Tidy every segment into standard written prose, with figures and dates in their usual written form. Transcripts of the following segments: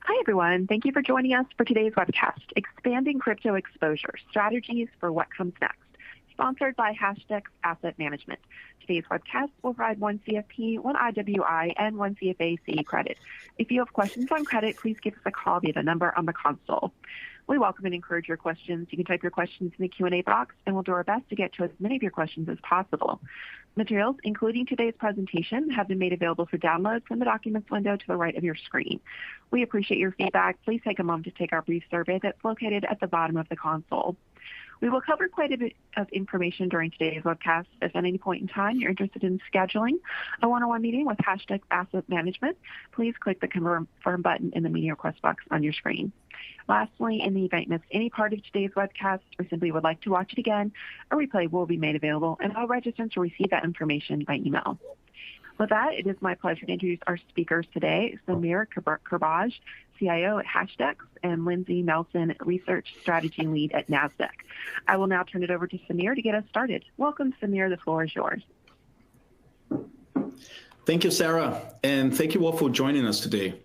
Hi, everyone. Thank you for joining us for today's webcast, Expanding Crypto Exposure, Strategies for What Comes Next, sponsored by Hashdex Asset Management. Today's webcast will provide one CFP, one IWI, and one CFA CE credit. If you have questions on credit, please give us a call via the number on the console. We welcome and encourage your questions. You can type your questions in the Q&A box, and we'll do our best to get to as many of your questions as possible. Materials, including today's presentation, have been made available for download from the documents window to the right of your screen. We appreciate your feedback. Please take a moment to take our brief survey that's located at the bottom of the console. We will cover quite a bit of information during today's webcast. If at any point in time you're interested in scheduling a one-on-one meeting with Hashdex Asset Management, please click the confirm button in the meeting request box on your screen. Lastly, in the event you missed any part of today's webcast or simply would like to watch it again, a replay will be made available, and all registrants will receive that information by email. With that, it is my pleasure to introduce our speakers today, Samir Kirbaj, CIO at Hashdex, and Lindsay Nelson, Research Strategy Lead at Nasdaq. I will now turn it over to Samir to get us started. Welcome, Samir. The floor is yours. Thank you, Sarah, and thank you all for joining us today.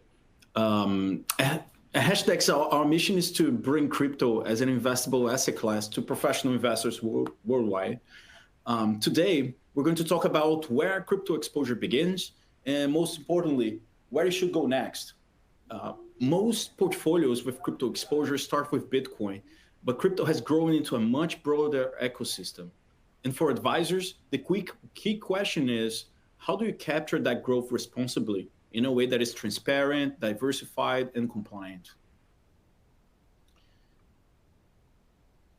At Hashdex, our mission is to bring crypto as an investable asset class to professional investors worldwide. Today, we're going to talk about where crypto exposure begins, and most importantly, where it should go next. Most portfolios with crypto exposure start with Bitcoin, but crypto has grown into a much broader ecosystem. And for advisors, the key question is, how do you capture that growth responsibly in a way that is transparent, diversified, and compliant?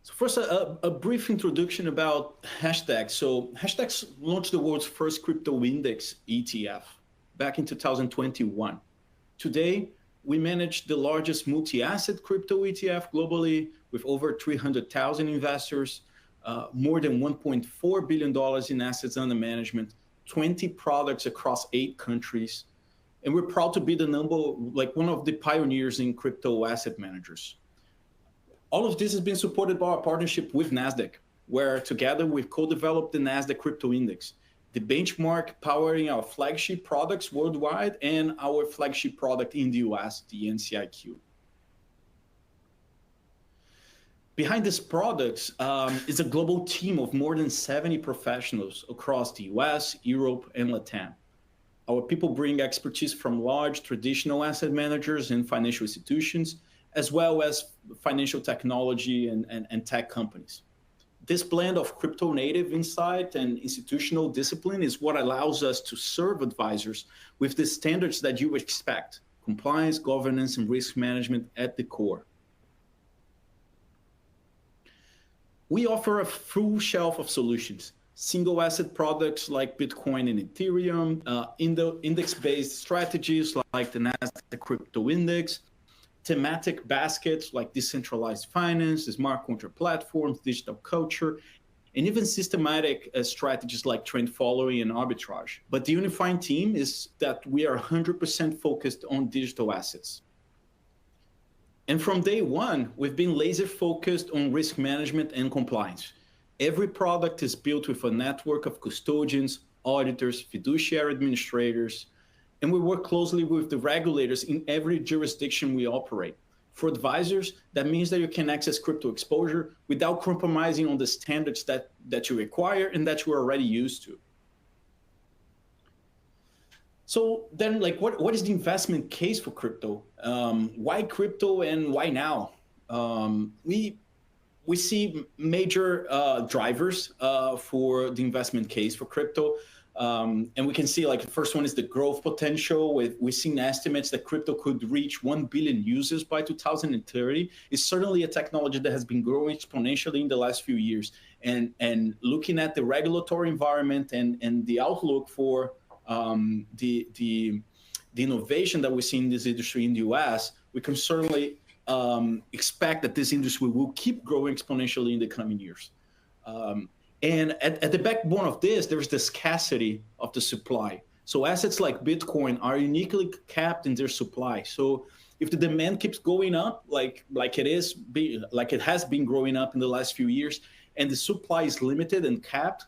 So first, a brief introduction about Hashdex. So Hashdex launched the world's first crypto index ETF back in 2021. Today, we manage the largest multi-asset crypto ETF globally with over 300,000 investors, more than $1.4 billion in assets under management, 20 products across 8 countries. And we're proud to be one of the pioneers in crypto asset managers. All of this has been supported by our partnership with Nasdaq, where together we've co-developed the Nasdaq Crypto Index, the benchmark powering our flagship products worldwide and our flagship product in the US, the NCIQ. Behind these products is a global team of more than 70 professionals across the US, Europe, and Latam. Our people bring expertise from large traditional asset managers and financial institutions, as well as financial technology and tech companies. This blend of crypto native insight and institutional discipline is what allows us to serve advisors with the standards that you expect: compliance, governance, and risk management at the core. We offer a full shelf of solutions: single asset products like Bitcoin and Ethereum, index-based strategies like the Nasdaq Crypto Index, thematic baskets like decentralized finance, smart contract platforms, digital culture, and even systematic strategies like trend following and arbitrage. But the unifying theme is that we are 100% focused on digital assets. And from day one, we've been laser focused on risk management and compliance. Every product is built with a network of custodians, auditors, fiduciary administrators, and we work closely with the regulators in every jurisdiction we operate. For advisors, that means that you can access crypto exposure without compromising on the standards that you require and that you are already used to. So then, what is the investment case for crypto? Why crypto and why now? We see major drivers for the investment case for crypto. And we can see the first one is the growth potential. We've seen estimates that crypto could reach 1 billion users by 2030. It's certainly a technology that has been growing exponentially in the last few years. And looking at the regulatory environment and the outlook for the innovation that we see in this industry in the US, we can certainly expect that this industry will keep growing exponentially in the coming years. And at the backbone of this, there's the scarcity of the supply. So assets like Bitcoin are uniquely capped in their supply. So if the demand keeps going up, like it has been growing up in the last few years, and the supply is limited and capped,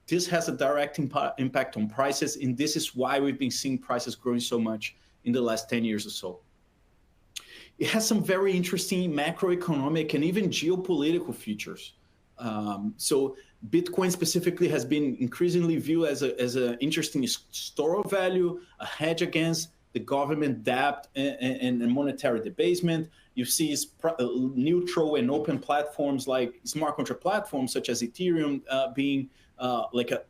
this has a direct impact on prices. And this is why we've been seeing prices growing so much in the last 10 years or so. it has some very interesting macroeconomic and even geopolitical features. So Bitcoin specifically has been increasingly viewed as an interesting store of value, a hedge against the government debt and monetary debasement. You see neutral and open platforms like smart contract platforms such as Ethereum being like a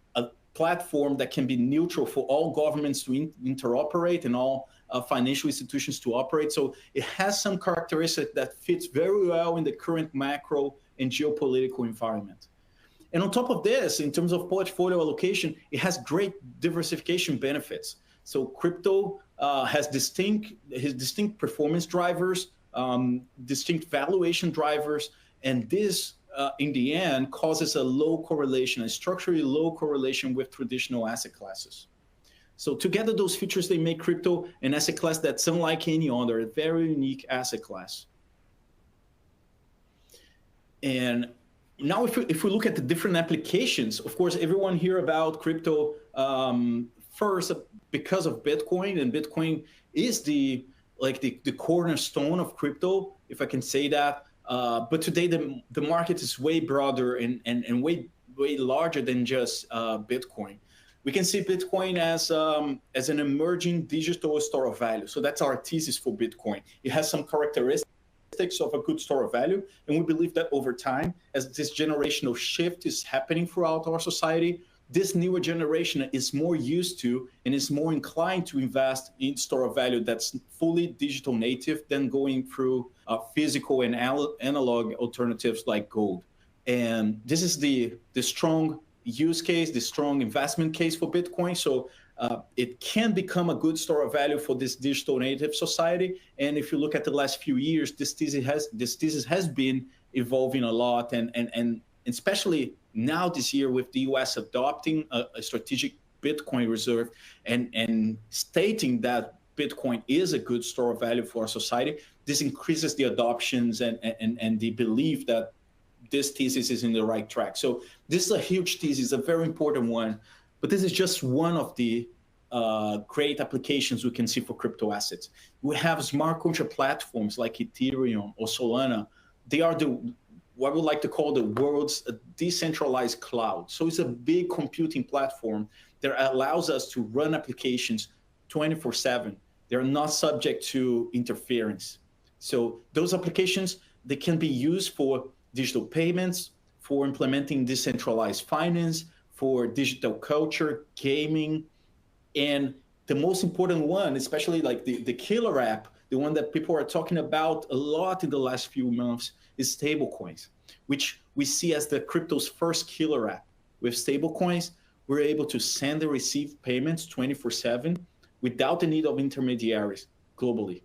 platform that can be neutral for all governments to interoperate and all financial institutions to operate. So it has some characteristics that fits very well in the current macro and geopolitical environment. And on top of this, in terms of portfolio allocation, it has great diversification benefits. So crypto has distinct performance drivers, distinct valuation drivers, and this, in the end, causes a low correlation, a structurally low correlation with traditional asset classes. So together, those features, they make crypto an asset class that's unlike any other, a very unique asset class. And now if we look at the different applications, of course, everyone hear about crypto first because of Bitcoin, and Bitcoin is the cornerstone of crypto, if I can say that. But today the market is way broader and way larger than just Bitcoin. We can see Bitcoin as an emerging digital store of value. So that's our thesis for Bitcoin. It has some characteristics of a good store of value, and we believe that over time, as this generational shift is happening throughout our society, this newer generation is more used to and is more inclined to invest in store of value that's fully digital native than going through physical and analog alternatives like gold. And this is the strong use case, the strong investment case for Bitcoin. So it can become a good store of value for this digital native society. And if you look at the last few years, this thesis has been evolving a lot, and especially now this year with the US adopting a strategic Bitcoin reserve and stating that Bitcoin is a good store of value for our society, this increases the adoptions and the belief that this thesis is in the right track. So this is a huge thesis, a very important one, but this is just one of the great applications we can see for crypto assets. We have smart contract platforms like Ethereum or Solana. They are what we like to call the world's decentralized cloud. So it's a big computing platform that allows us to run applications 24/7. They're not subject to interference. So those applications, they can be used for digital payments, for implementing decentralized finance, for digital culture, gaming, and the most important one, especially like the killer app, the one that people are talking about a lot in the last few months, is stablecoins, which we see as the crypto's first killer app. With stablecoins, we're able to send and receive payments 24/7 without the need of intermediaries globally,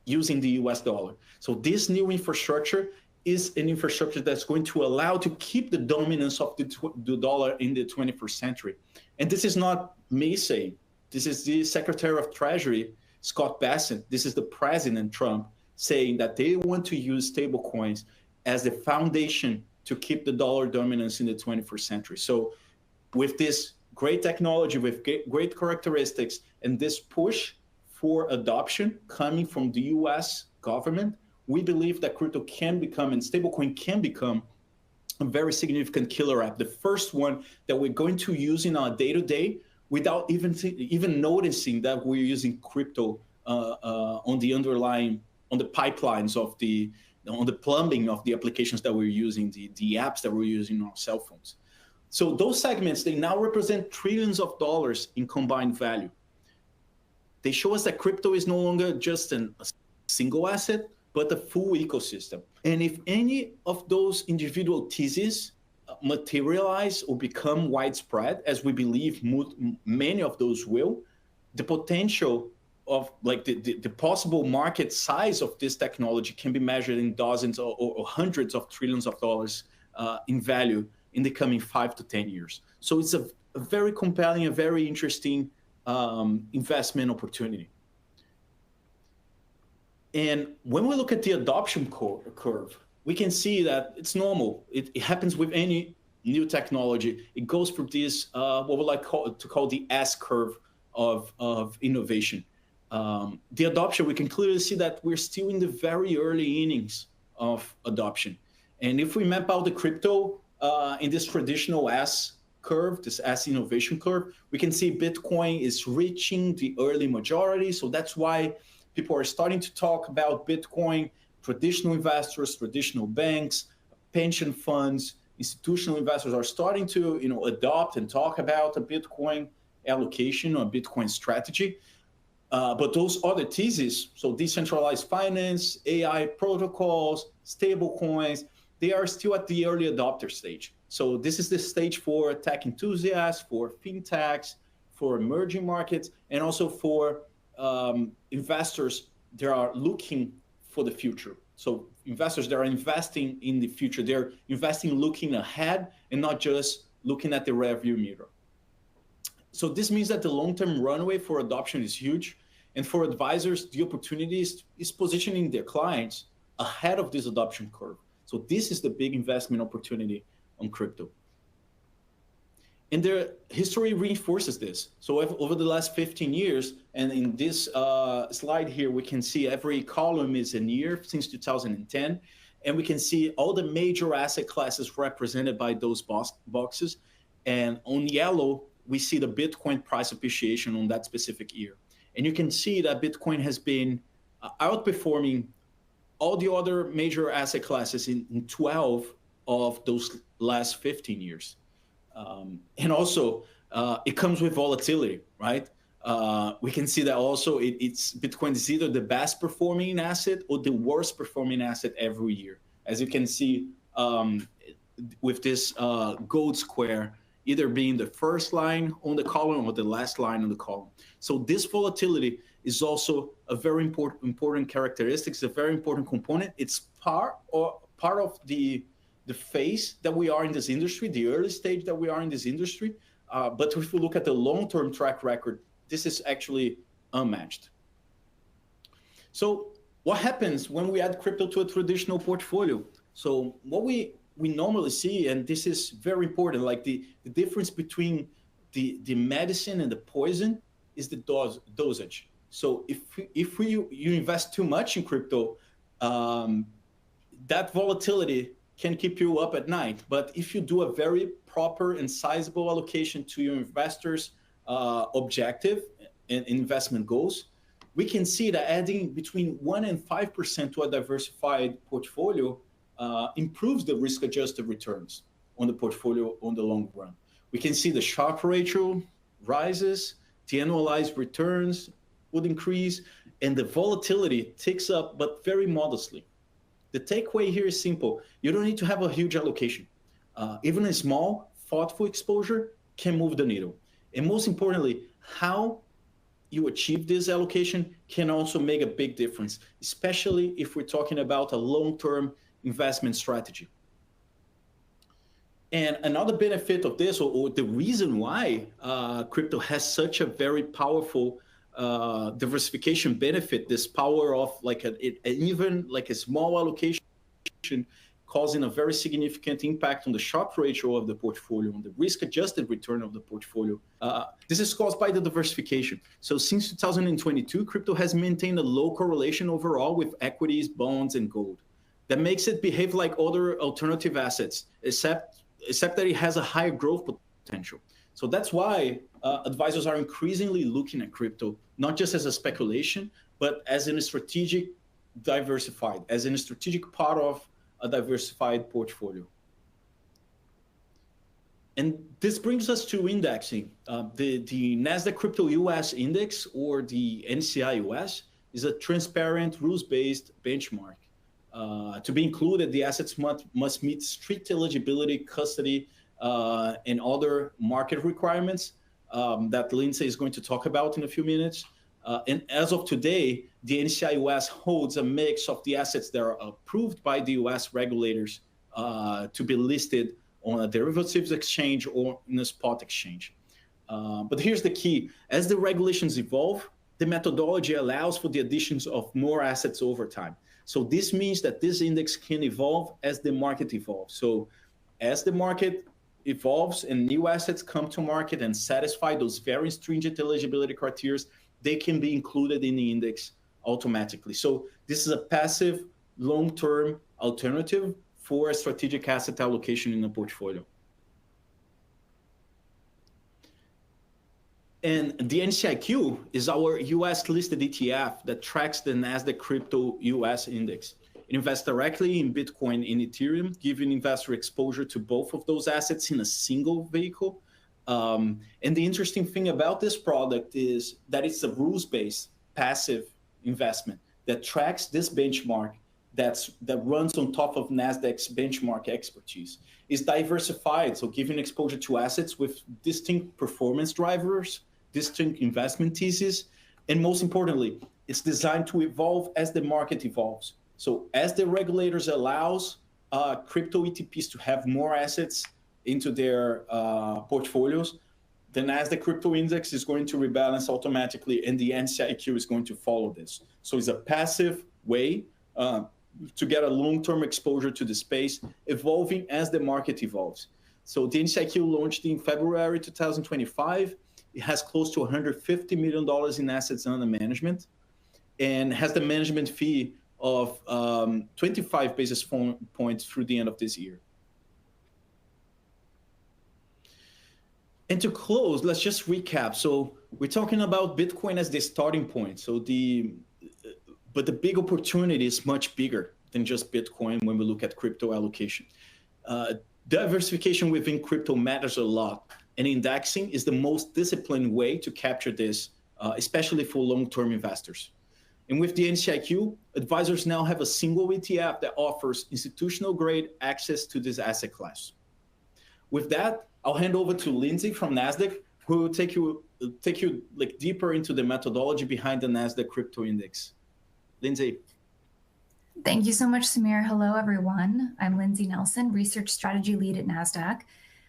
using the US dollar. So this new infrastructure is an infrastructure that's going to allow to keep the dominance of the dollar in the 21st century. And this is not me saying, this is the Secretary of Treasury, Scott Bessent, this is the President Trump saying that they want to use stablecoins as the foundation to keep the dollar dominance in the 21st century. So with this great technology, with great characteristics, and this push for adoption coming from the US government, we believe that crypto can become, and stablecoin can become, a very significant killer app. The first one that we're going to use in our day-to-day without even noticing that we're using crypto on the pipelines of on the plumbing of the applications that we're using, the apps that we're using on our cell phones. So those segments, they now represent trillions of dollars in combined value. They show us that crypto is no longer just a single asset, but a full ecosystem. And if any of those individual theses materialize or become widespread, as we believe many of those will, the potential of like the possible market size of this technology can be measured in dozens or hundreds of trillions of dollars in value in the coming 5 to 10 years. So it's a very compelling, a very interesting investment opportunity. And when we look at the adoption curve, we can see that it's normal. It happens with any new technology. It goes through this, what we like to call the S curve of innovation. The adoption, we can clearly see that we're still in the very early innings of adoption. And if we map out the crypto in this traditional S curve, this S innovation curve, we can see Bitcoin is reaching the early majority. So that's why people are starting to talk about Bitcoin. Traditional investors, traditional banks, pension funds, institutional investors are starting to adopt and talk about a Bitcoin allocation or a Bitcoin strategy. But those other theses, so decentralized finance, AI protocols, stablecoins, they are still at the early adopter stage. So this is the stage for tech enthusiasts, for fintechs, for emerging markets, and also for investors that are looking for the future. So investors that are investing in the future, they're investing looking ahead and not just looking at the rearview mirror. So this means that the long-term runway for adoption is huge. And for advisors, the opportunity is positioning their clients ahead of this adoption curve. So this is the big investment opportunity on crypto. And their history reinforces this. So over the last 15 years, and in this slide here, we can see every column is a year since 2010. And we can see all the major asset classes represented by those boxes. And on yellow, we see the Bitcoin price appreciation on that specific year. And you can see that Bitcoin has been outperforming all the other major asset classes in 12 of those last 15 years. And also, it comes with volatility, right? We can see that also Bitcoin is either the best performing asset or the worst performing asset every year. As you can see with this gold square, either being the first line on the column or the last line on the column. So this volatility is also a very important characteristic. It's a very important component. It's part of the phase that we are in this industry, the early stage that we are in this industry. But if we look at the long-term track record, this is actually unmatched. So what happens when we add crypto to a traditional portfolio? So what we normally see, and this is very important, like the difference between the medicine and the poison is the dosage. So if you invest too much in crypto, that volatility can keep you up at night. But if you do a very proper and sizable allocation to your investors' objective and investment goals, we can see that adding between 1% and 5% to a diversified portfolio improves the risk-adjusted returns on the portfolio on the long run. We can see the Sharpe ratio rises, the annualized returns would increase, and the volatility ticks up, but very modestly. The takeaway here is simple. You don't need to have a huge allocation. Even a small, thoughtful exposure can move the needle. And most importantly, how you achieve this allocation can also make a big difference, especially if we're talking about a long-term investment strategy. And another benefit of this, or the reason why crypto has such a very powerful diversification benefit, this power of even a small allocation causing a very significant impact on the Sharpe ratio of the portfolio, on the risk-adjusted return of the portfolio. This is caused by the diversification. So since 2022, crypto has maintained a low correlation overall with equities, bonds, and gold. That makes it behave like other alternative assets, except that it has a higher growth potential. So that's why advisors are increasingly looking at crypto, not just as a speculation, but as a strategic diversified, as a strategic part of a diversified portfolio. And this brings us to indexing. The Nasdaq Crypto US Index, or the NCIUS, is a transparent, rules-based benchmark. To be included, the assets must meet strict eligibility, custody, and other market requirements that Lindsay is going to talk about in a few minutes. And as of today, the NCIUS holds a mix of the assets that are approved by the US regulators to be listed on a derivatives exchange or in a spot exchange. But here's the key. As the regulations evolve, the methodology allows for the additions of more assets over time. So this means that this index can evolve as the market evolves. So as the market evolves and new assets come to market and satisfy those very stringent eligibility criteria, they can be included in the index automatically. So this is a passive, long-term alternative for a strategic asset allocation in a portfolio. And the NCIQ is our US listed ETF that tracks the Nasdaq Crypto US Index. It invests directly in Bitcoin and Ethereum, giving investor exposure to both of those assets in a single vehicle. And the interesting thing about this product is that it's a rules-based passive investment that tracks this benchmark that runs on top of Nasdaq's benchmark expertise. It's diversified, so giving exposure to assets with distinct performance drivers, distinct investment thesis, and most importantly, it's designed to evolve as the market evolves. So as the regulators allows crypto ETPs to have more assets into their portfolios, the Nasdaq Crypto Index is going to rebalance automatically, and the NCIQ is going to follow this. So it's a passive way to get a long-term exposure to the space, evolving as the market evolves. So the NCIQ launched in February 2025. It has close to $150 million in assets under management and has the management fee of 25 basis points through the end of this year. And to close, let's just recap. So we're talking about Bitcoin as the starting point. But the big opportunity is much bigger than just Bitcoin when we look at crypto allocation. Diversification within crypto matters a lot. And indexing is the most disciplined way to capture this, especially for long-term investors. And with the NCIQ, advisors now have a single ETF that offers institutional-grade access to this asset class. With that, I'll hand over to Lindsay from Nasdaq, who will take you like deeper into the methodology behind the Nasdaq Crypto Index. Lindsay. Thank you so much, Samir. Hello, everyone. I'm Lindsay Nelson, Research Strategy Lead at Nasdaq.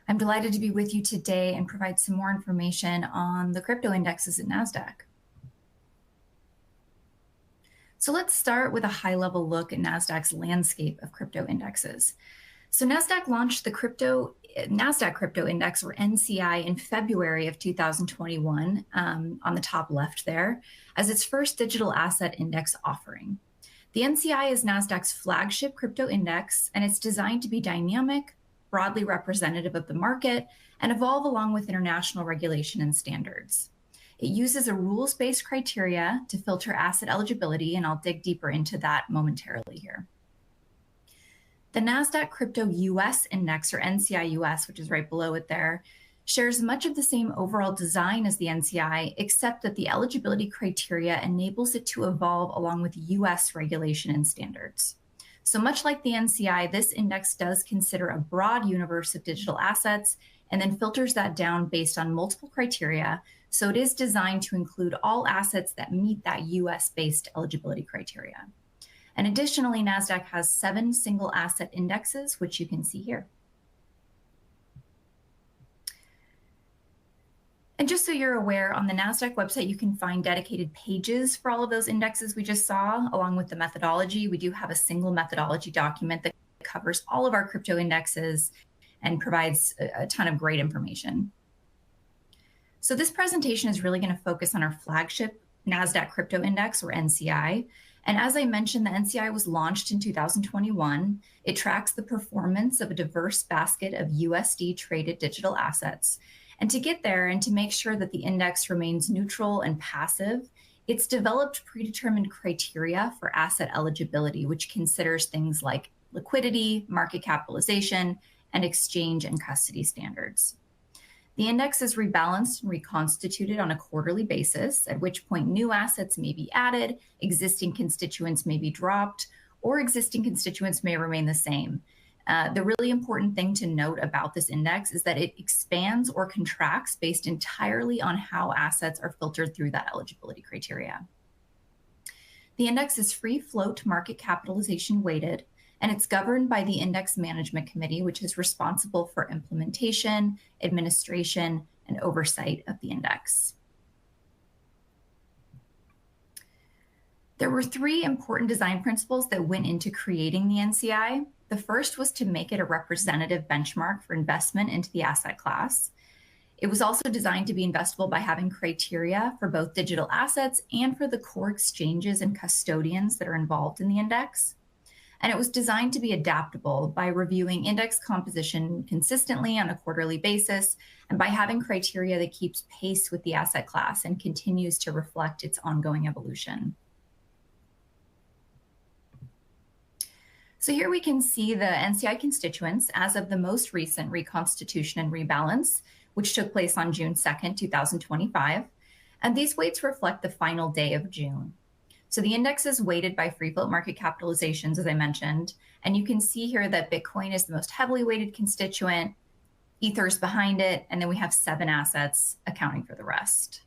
I'm delighted to be with you today and provide some more information on the crypto indexes at Nasdaq. So let's start with a high-level look at Nasdaq's landscape of crypto indexes. So Nasdaq launched the Nasdaq Crypto Index, or NCI, in February of 2021, on the top left there, as its first digital asset index offering. The NCI is Nasdaq's flagship crypto index, and it's designed to be dynamic, broadly representative of the market, and evolve along with international regulation and standards. It uses a rules-based criteria to filter asset eligibility, and I'll dig deeper into that momentarily here. The Nasdaq Crypto US Index, or NCI US, which is right below it there, shares much of the same overall design as the NCI, except that the eligibility criteria enables it to evolve along with US regulation and standards. So much like the NCI, this index does consider a broad universe of digital assets and then filters that down based on multiple criteria. So it is designed to include all assets that meet that US-based eligibility criteria. And additionally, Nasdaq has 7 single asset indexes, which you can see here. And just so you're aware, on the Nasdaq website, you can find dedicated pages for all of those indexes we just saw, along with the methodology. We do have a single methodology document that covers all of our crypto indexes and provides a ton of great information. So this presentation is really going to focus on our flagship Nasdaq Crypto Index, or NCI. And as I mentioned, the NCI was launched in 2021. It tracks the performance of a diverse basket of USD traded digital assets. And to get there and to make sure that the index remains neutral and passive, it's developed predetermined criteria for asset eligibility, which considers things like liquidity, market capitalization, and exchange and custody standards. The index is rebalanced and reconstituted on a quarterly basis, at which point new assets may be added, existing constituents may be dropped, or existing constituents may remain the same. The really important thing to note about this index is that it expands or contracts based entirely on how assets are filtered through that eligibility criteria. The index is free float market capitalization weighted, and it's governed by the Index Management Committee, which is responsible for implementation, administration, and oversight of the index. There were 3 important design principles that went into creating the NCI. The first was to make it a representative benchmark for investment into the asset class. It was also designed to be investable by having criteria for both digital assets and for the core exchanges and custodians that are involved in the index. And it was designed to be adaptable by reviewing index composition consistently on a quarterly basis and by having criteria that keeps pace with the asset class and continues to reflect its ongoing evolution. So here we can see the NCI constituents as of the most recent reconstitution and rebalance, which took place on June 2nd, 2025. And these weights reflect the final day of June. So the index is weighted by free float market capitalizations, as I mentioned. And you can see here that Bitcoin is the most heavily weighted constituent, Ether's behind it, and then we have 7 assets accounting for the rest.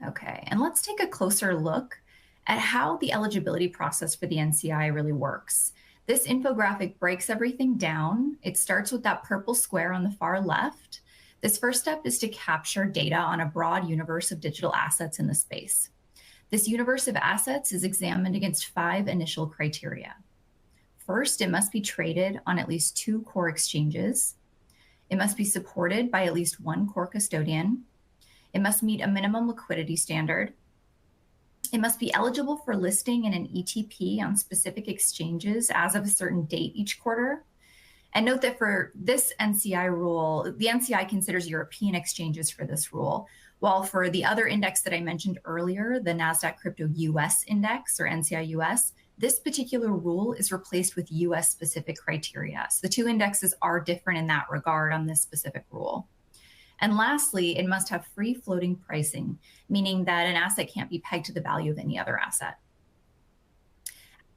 Okay, and let's take a closer look at how the eligibility process for the NCI really works. This infographic breaks everything down. It starts with that purple square on the far left. This first step is to capture data on a broad universe of digital assets in the space. This universe of assets is examined against 5 initial criteria. First, it must be traded on at least 2 core exchanges. It must be supported by at least 1 core custodian. It must meet a minimum liquidity standard. It must be eligible for listing in an ETP on specific exchanges as of a certain date each quarter. And note that for this NCI rule, the NCI considers European exchanges for this rule, while for the other index that I mentioned earlier, the Nasdaq Crypto US Index or NCI US, this particular rule is replaced with US specific criteria. So the 2 indexes are different in that regard on this specific rule. And lastly, it must have free floating pricing, meaning that an asset can't be pegged to the value of any other asset.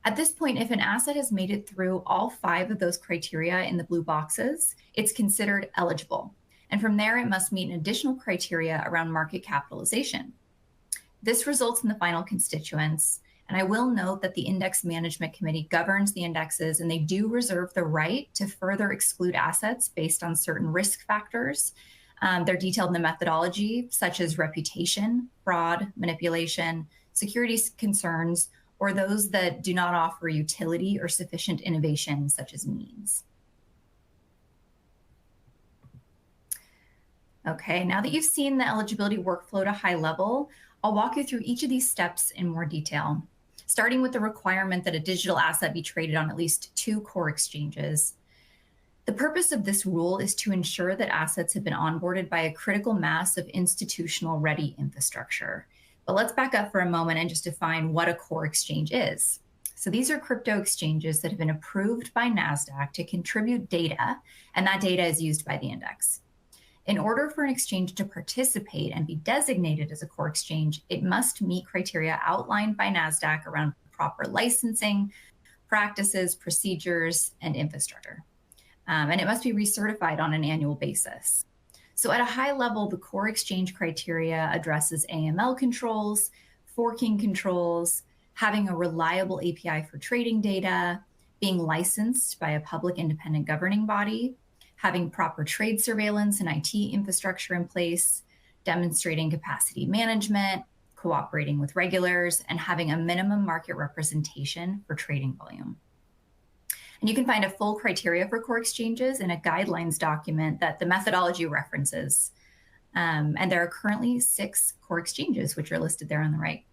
At this point, if an asset has made it through all 5 of those criteria in the blue boxes, it's considered eligible. And from there, it must meet an additional criteria around market capitalization. This results in the final constituents. And I will note that the Index Management Committee governs the indexes, and they do reserve the right to further exclude assets based on certain risk factors. They're detailed in the methodology, such as reputation, fraud, manipulation, securities concerns, or those that do not offer utility or sufficient innovation, such as means. Okay, now that you've seen the eligibility workflow at a high level, I'll walk you through each of these steps in more detail, starting with the requirement that a digital asset be traded on at least 2 core exchanges. The purpose of this rule is to ensure that assets have been onboarded by a critical mass of institutional ready infrastructure. But let's back up for a moment and just define what a core exchange is. So these are crypto exchanges that have been approved by Nasdaq to contribute data, and that data is used by the index. In order for an exchange to participate and be designated as a core exchange, it must meet criteria outlined by Nasdaq around proper licensing, practices, procedures, and infrastructure. And it must be recertified on an annual basis. So at a high level, the core exchange criteria addresses AML controls, forking controls, having a reliable API for trading data, being licensed by a public independent governing body, having proper trade surveillance and IT infrastructure in place, demonstrating capacity management, cooperating with regulators, and having a minimum market representation for trading volume. And you can find a full criteria for core exchanges in a guidelines document that the methodology references. And there are currently 6 core exchanges, which are listed there on the right.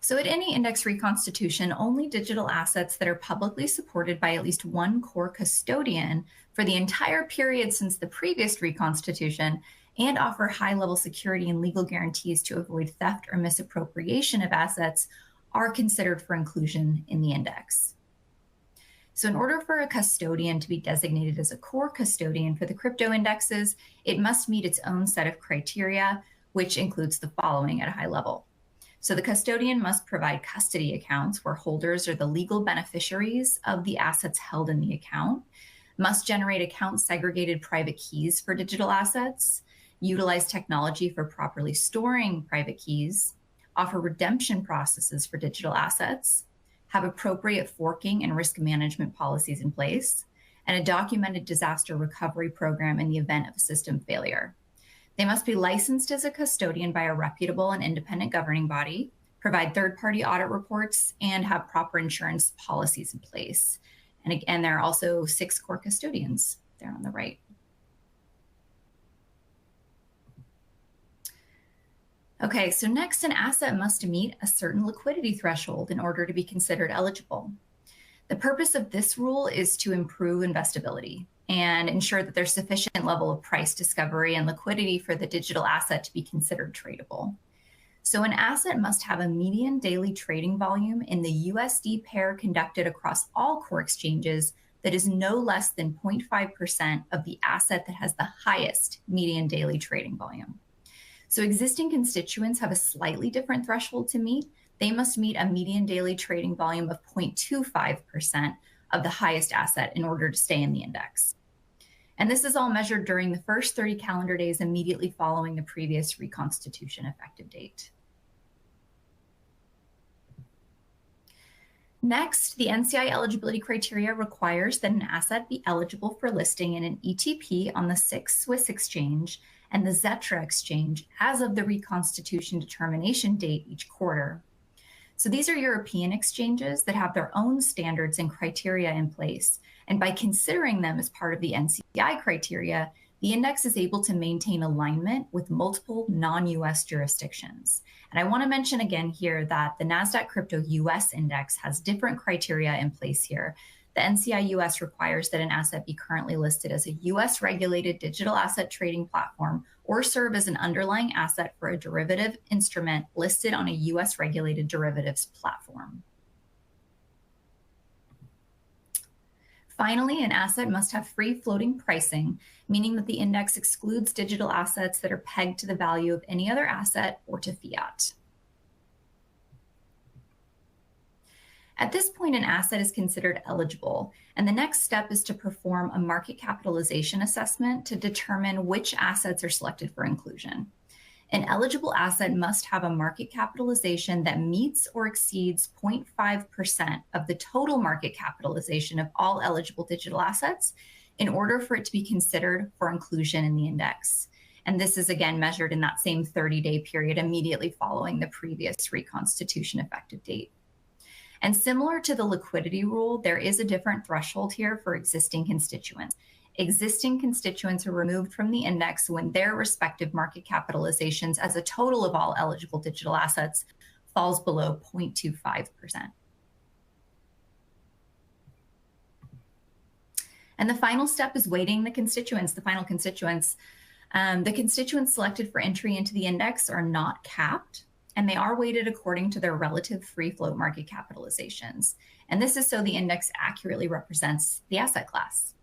So at any index reconstitution, only digital assets that are publicly supported by at least 1 core custodian for the entire period since the previous reconstitution and offer high-level security and legal guarantees to avoid theft or misappropriation of assets are considered for inclusion in the index. So in order for a custodian to be designated as a core custodian for the crypto indexes, it must meet its own set of criteria, which includes the following at a high level. So the custodian must provide custody accounts where holders are the legal beneficiaries of the assets held in the account, must generate account segregated private keys for digital assets, utilize technology for properly storing private keys, offer redemption processes for digital assets, have appropriate forking and risk management policies in place, and a documented disaster recovery program in the event of a system failure. They must be licensed as a custodian by a reputable and independent governing body, provide third-party audit reports, and have proper insurance policies in place. And again, there are also 6 core custodians there on the right. Okay, so next, an asset must meet a certain liquidity threshold in order to be considered eligible. The purpose of this rule is to improve investability and ensure that there's sufficient level of price discovery and liquidity for the digital asset to be considered tradable. So an asset must have a median daily trading volume in the USD pair conducted across all core exchanges that is no less than 0.5% of the asset that has the highest median daily trading volume. So existing constituents have a slightly different threshold to meet. They must meet a median daily trading volume of 0.25% of the highest asset in order to stay in the index. And this is all measured during the first 30 calendar days immediately following the previous reconstitution effective date. Next, the NCI eligibility criteria requires that an asset be eligible for listing in an ETP on the SIX Swiss exchange and the Xetra exchange as of the reconstitution determination date each quarter. So these are European exchanges that have their own standards and criteria in place. And by considering them as part of the NCI criteria, the index is able to maintain alignment with multiple non-US jurisdictions. And I want to mention again here that the Nasdaq Crypto US Index has different criteria in place here. The NCI US requires that an asset be currently listed as a US regulated digital asset trading platform or serve as an underlying asset for a derivative instrument listed on a US regulated derivatives platform. Finally, an asset must have free floating pricing, meaning that the index excludes digital assets that are pegged to the value of any other asset or to fiat. At this point, an asset is considered eligible, and the next step is to perform a market capitalization assessment to determine which assets are selected for inclusion. An eligible asset must have a market capitalization that meets or exceeds 0.5% of the total market capitalization of all eligible digital assets in order for it to be considered for inclusion in the index. And this is again measured in that same 30-day period immediately following the previous reconstitution effective date. And similar to the liquidity rule, there is a different threshold here for existing constituents. Existing constituents are removed from the index when their respective market capitalizations as a total of all eligible digital assets falls below 0.25%. And the final step is weighting the constituents, the final constituents. The constituents selected for entry into the index are not capped, and they are weighted according to their relative free float market capitalizations. And this is so the index accurately represents the asset class.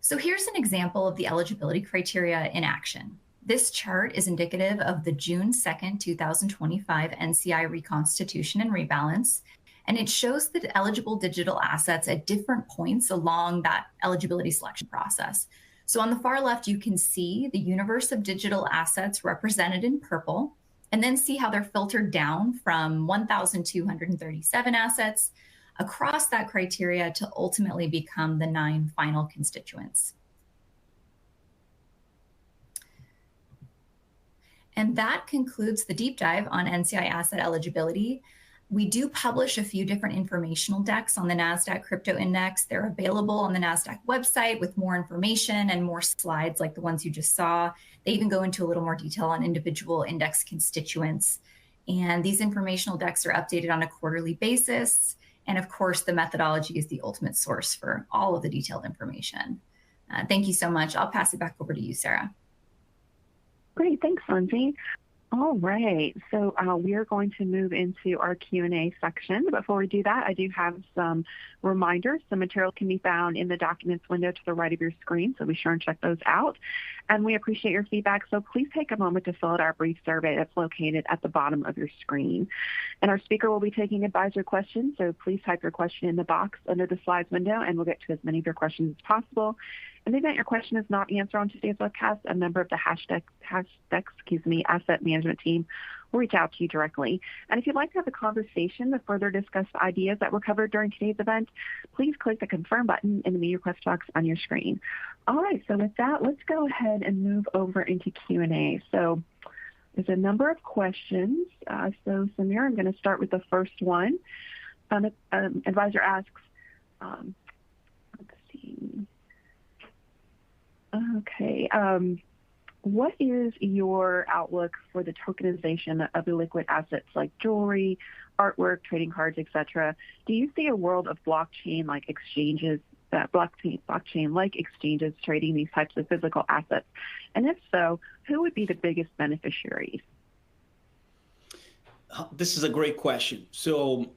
So here's an example of the eligibility criteria in action. This chart is indicative of the June 2nd, 2025 NCI reconstitution and rebalance, and it shows the eligible digital assets at different points along that eligibility selection process. So on the far left, you can see the universe of digital assets represented in purple, and then see how they're filtered down from 1,237 assets across that criteria to ultimately become the 9 final constituents. And that concludes the deep dive on NCI asset eligibility. We do publish a few different informational decks on the Nasdaq Crypto Index. They're available on the Nasdaq website with more information and more slides like the ones you just saw. They even go into a little more detail on individual index constituents. And these informational decks are updated on a quarterly basis. And of course, the methodology is the ultimate source for all of the detailed information. Thank you so much. I'll pass it back over to you, Sarah. Great, thanks, Lindsay. All right, so we are going to move into our Q&A section. Before we do that, I do have some reminders. The material can be found in the documents window to the right of your screen, so be sure and check those out. And we appreciate your feedback, so please take a moment to fill out our brief survey that's located at the bottom of your screen. And our speaker will be taking advisor questions, so please type your question in the box under the slides window, and we'll get to as many of your questions as possible. In the event your question is not answered on today's webcast, a member of the Hashdex asset management team will reach out to you directly. And if you'd like to have a conversation to further discuss the ideas that were covered during today's event, please click the confirm button in the media request box on your screen. All right, so with that, let's go ahead and move over into Q&A. So There's a number of questions. So Samir, I'm going to start with the first one. Advisor asks, let's see. Okay. What is your outlook for the tokenization of illiquid assets like jewelry, artwork, trading cards, etc.? Do you see a world of blockchain-like exchanges, blockchain-like exchanges trading these types of physical assets? And if so, who would be the biggest beneficiaries? This is a great question. So,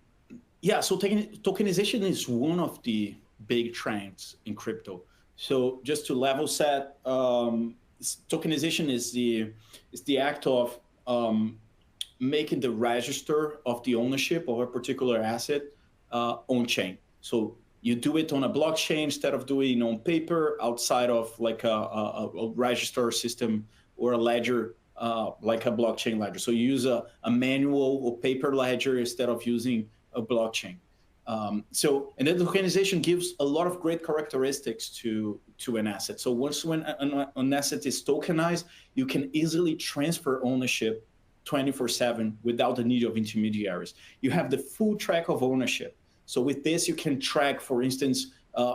yeah, so tokenization is one of the big trends in crypto. So just to level set, tokenization is the act of making the register of the ownership of a particular asset on chain. So you do it on a blockchain instead of doing it on paper outside of like a register system or a ledger, like a blockchain ledger. So you use a manual or paper ledger instead of using a blockchain. And then tokenization gives a lot of great characteristics to an asset. So once when an asset is tokenized, you can easily transfer ownership 24/7 without the need of intermediaries. You have the full track of ownership. So with this, you can track, for instance,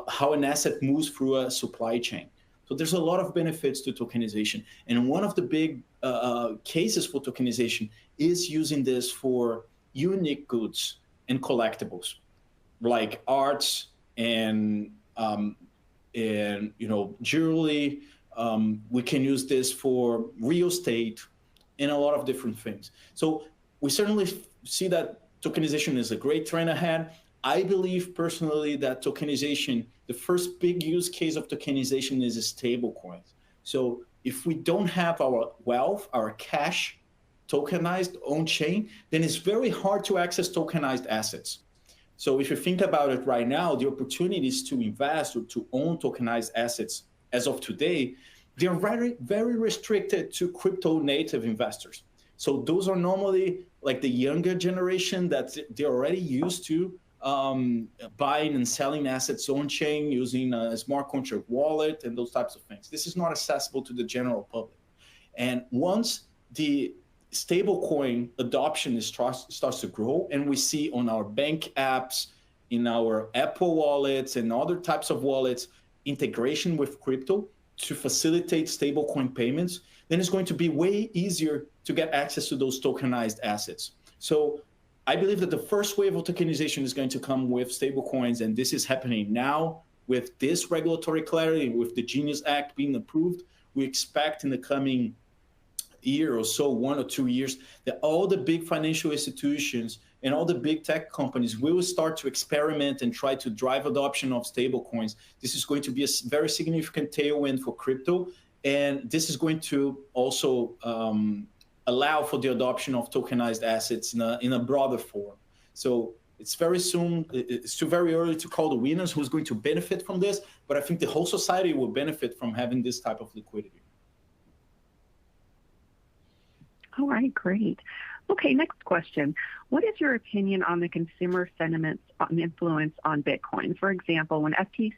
how an asset moves through a supply chain. So there's a lot of benefits to tokenization. And one of the big cases for tokenization is using this for unique goods and collectibles, like arts and jewelry. We can use this for real estate and a lot of different things. So we certainly see that tokenization is a great trend ahead. I believe personally that tokenization, the first big use case of tokenization is stablecoins. So if we don't have our wealth, our cash tokenized on chain, then it's very hard to access tokenized assets. So if you think about it right now, the opportunities to invest or to own tokenized assets as of today, they're very, very restricted to crypto native investors. So those are normally like the younger generation that they're already used to buying and selling assets on chain using a smart contract wallet and those types of things. This is not accessible to the general public. And once the stablecoin adoption starts to grow, and we see on our bank apps, in our Apple wallets and other types of wallets, integration with crypto to facilitate stablecoin payments, then it's going to be way easier to get access to those tokenized assets. So I believe that the first wave of tokenization is going to come with stablecoins, and this is happening now with this regulatory clarity, with the Genius Act being approved. We expect in the coming year or so, 1 or 2 years, that all the big financial institutions and all the big tech companies will start to experiment and try to drive adoption of stablecoins. This is going to be a very significant tailwind for crypto, and this is going to also allow for the adoption of tokenized assets in a broader form. So it's very soon, it's too very early to call the winners who's going to benefit from this, but I think the whole society will benefit from having this type of liquidity. All right, great. Okay, next question. What is your opinion on the consumer sentiment's influence on Bitcoin? For example, when FTX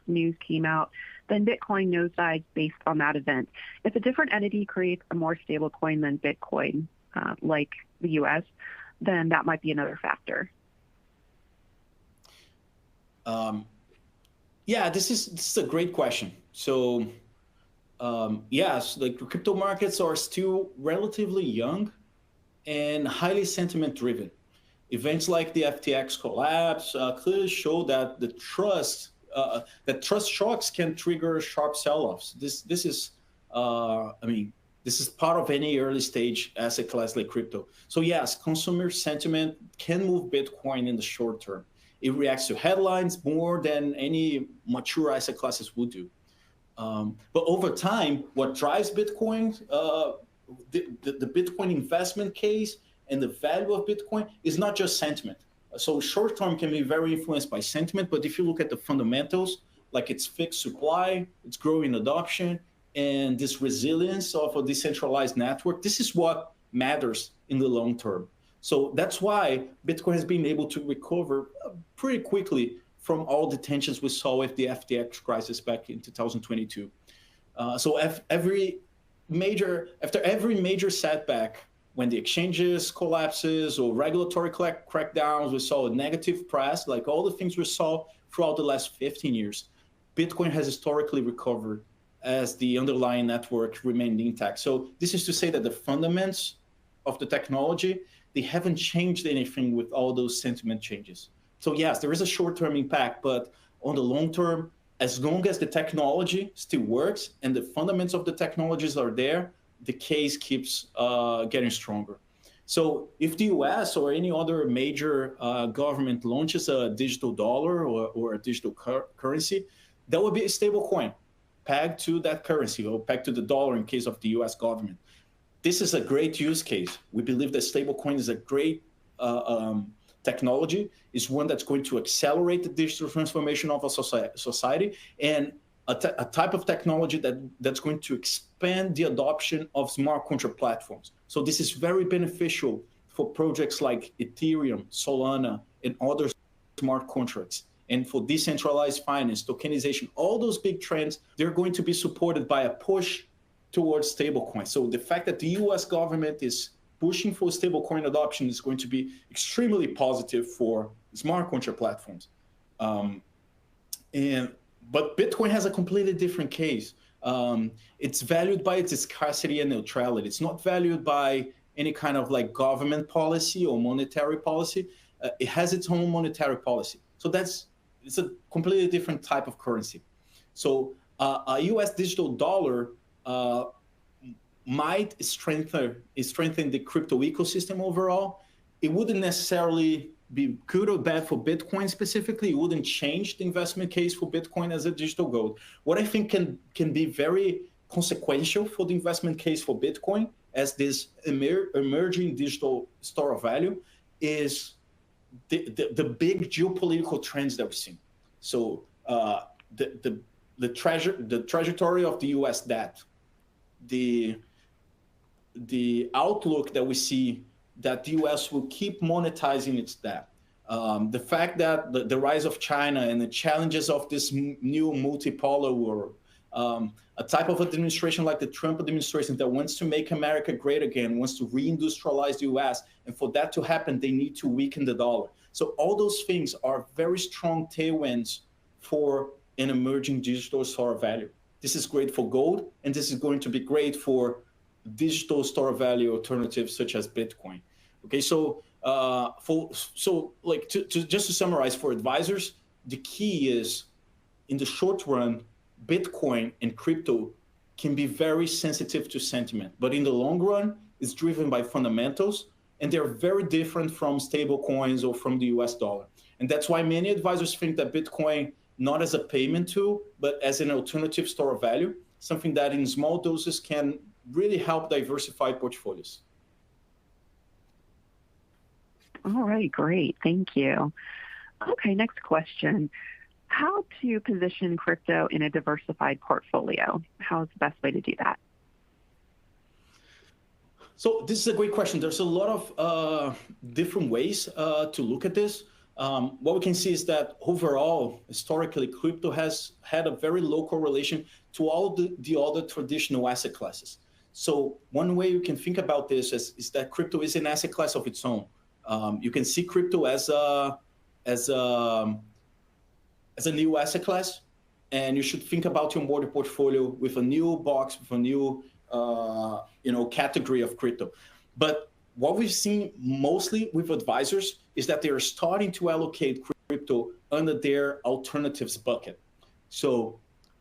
news came out, then Bitcoin nosedived based on that event. If a different entity creates a more stable coin than Bitcoin, like the US, then that might be another factor. Yeah, this is a great question. So yes, the crypto markets are still relatively young and highly sentiment driven. Events like the FTX collapse clearly show that the trust shocks can trigger sharp sell-offs. This is this is part of any early stage asset class like crypto. So yes, consumer sentiment can move Bitcoin in the short term. It reacts to headlines more than any mature asset classes would do. But over time, what drives Bitcoin, the Bitcoin investment case and the value of Bitcoin is not just sentiment. So short term can be very influenced by sentiment, but if you look at the fundamentals, like its fixed supply, its growing adoption, and this resilience of a decentralized network, this is what matters in the long term. So that's why Bitcoin has been able to recover pretty quickly from all the tensions we saw with the FTX crisis back in 2022. So every after every major setback, when the exchanges collapses or regulatory crackdowns, we saw a negative press, like all the things we saw throughout the last 15 years, Bitcoin has historically recovered as the underlying network remained intact. So this is to say that the fundamentals of the technology, they haven't changed anything with all those sentiment changes. So yes, there is a short-term impact, but on the long term, as long as the technology still works and the fundamentals of the technologies are there, the case keeps getting stronger. So if the US or any other major government launches a digital dollar or a digital currency, that would be a stable coin pegged to that currency or pegged to the dollar in case of the US government. This is a great use case. We believe that stablecoin is a great technology, is one that's going to accelerate the digital transformation of a society, and a type of technology that's going to expand the adoption of smart contract platforms. So this is very beneficial for projects like Ethereum, Solana, and other smart contracts. And for decentralized finance, tokenization, all those big trends, they're going to be supported by a push towards stablecoins. So the fact that the US government is pushing for stablecoin adoption is going to be extremely positive for smart contract platforms. But Bitcoin has a completely different case. It's valued by its scarcity and neutrality. It's not valued by any kind of like government policy or monetary policy. It has its own monetary policy. So it's a completely different type of currency. So a US digital dollar might strengthen the crypto ecosystem overall. It wouldn't necessarily be good or bad for Bitcoin specifically. It wouldn't change the investment case for Bitcoin as a digital gold. What I think can be very consequential for the investment case for Bitcoin as this emerging digital store of value is the big geopolitical trends that we're seeing. So the trajectory of the US debt, the outlook that we see that the US will keep monetizing its debt. The fact that the rise of China and the challenges of this new multipolar world, a type of administration like the Trump administration that wants to make America great again, wants to reindustrialize the US, and for that to happen, they need to weaken the dollar. So all those things are very strong tailwinds for an emerging digital store of value. This is great for gold, and this is going to be great for digital store of value alternatives such as Bitcoin. Okay, so just to summarize for advisors, the key is in the short run, Bitcoin and crypto can be very sensitive to sentiment, but in the long run, it's driven by fundamentals, and they're very different from stable coins or from the US dollar. And that's why many advisors think that Bitcoin, not as a payment tool, but as an alternative store of value, something that in small doses can really help diversify portfolios. All right, great. Thank you. Okay, next question. How to position crypto in a diversified portfolio? How is the best way to do that? So this is a great question. There's a lot of different ways to look at this. What we can see is that overall, historically, crypto has had a very low correlation to all the other traditional asset classes. So one way you can think about this is that crypto is an asset class of its own. You can see crypto as a new asset class, and you should think about your mortgage portfolio with a new box, with a new category of crypto. But what we've seen mostly with advisors is that they are starting to allocate crypto under their alternatives bucket. So